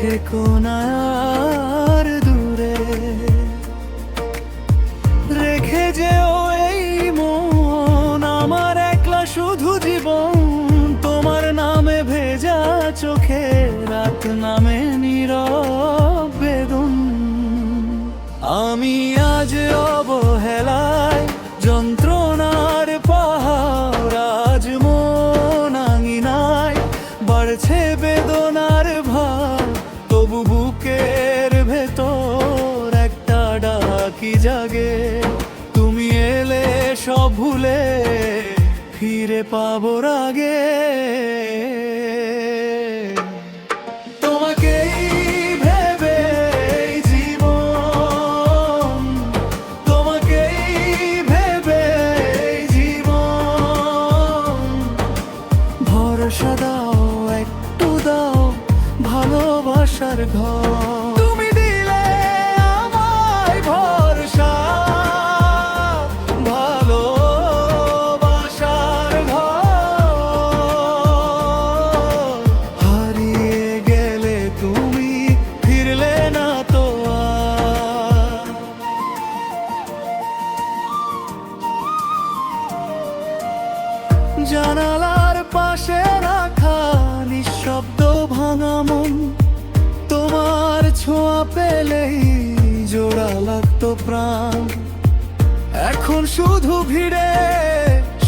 থেকো না আর দূরে, রেখে যেও এই মন আমার একলা শুধু জীবন। তোমার নামে ভেজা চোখে রাত নামে নীরব বেদন। আমি আজ অবহেলায় যন্ত্রণার পাহাড়, আজ মন আঙিনায় বাড়ছে বেদনার ভার। তবু বুকের ভেতর একটা ডাকি জাগে, তুমি এলে সব ভুলে ফিরে পাবো রাগে। তোমাকেই ভেবে জীবন, তোমাকেই ভেবে জীবন। ভরসা দাও, একটু দাও ভালোবাসার ঘর। তুমি দিলে আমায় ভরসা, ভালোবাসার ঘর। হারিয়ে গেলে তুমি ফিরলে না তো আর। জানালার পাশে রাখা নিঃশব্দ ভাঙা মন, তোমার ছোঁয়া পেলেই জোড়া লাগতো প্রাণ। এখন শুধু ভিড়ে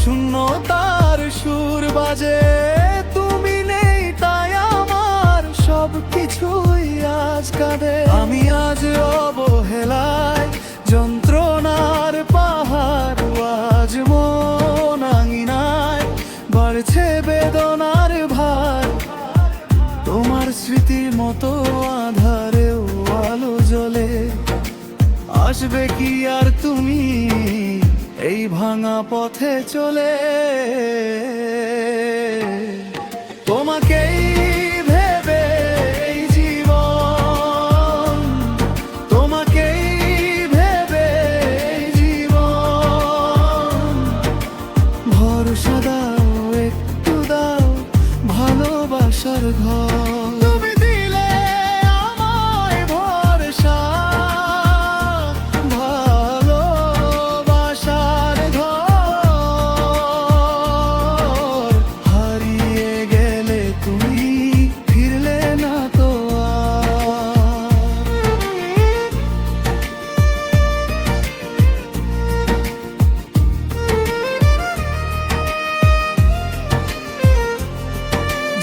শূন্যতার সুর বাজে, তুমি নেই তাই আমার সব কিছুই আজ কাঁদে। আমি আজ অবহেলায় যন্ত্রণার পাহাড়, আজ মন আঙিনায় বাড়ছে বেদনার ভার। তোমার স্মৃতির মতো আধারেও আলো জ্বলে, আসবে কি আর তুমি এই ভাঙা পথে চলে? তোমাকেই ভেবে জীবন, তোমাকেই ভেবে জীবন। ভরসা দাও, একটু দাও ভালোবাসার ঘর। তুমি দিলে আমায় ভরসা, ভালোবাসার ঘর। হারিয়ে গেলে তুমি ফিরলে না তো আর।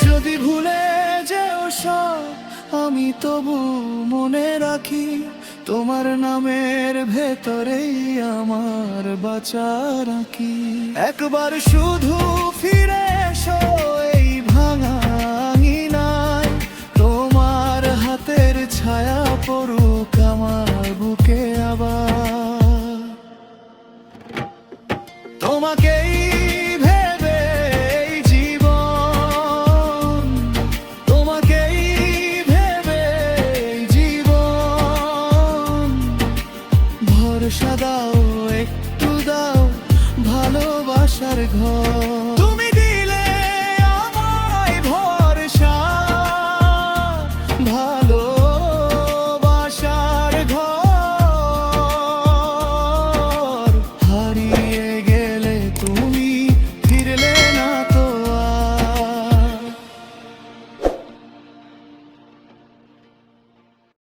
যদি ভুলে যেও সব আমি তবু মনে রাখি, তোমার নামের ভেতরেই আমার বাঁচা রাখি। একবার শুধু ফিরে এসো এই ভাঙা আঙিনায়, তোমার হাতের ছায়া পড়ুক আমার বুকে আবার। তোমাকেই ভেবে জীবন, তোমাকেই ভেবে জীবন। ভরসা দাও, একটু দাও ভালোবাসার ঘর।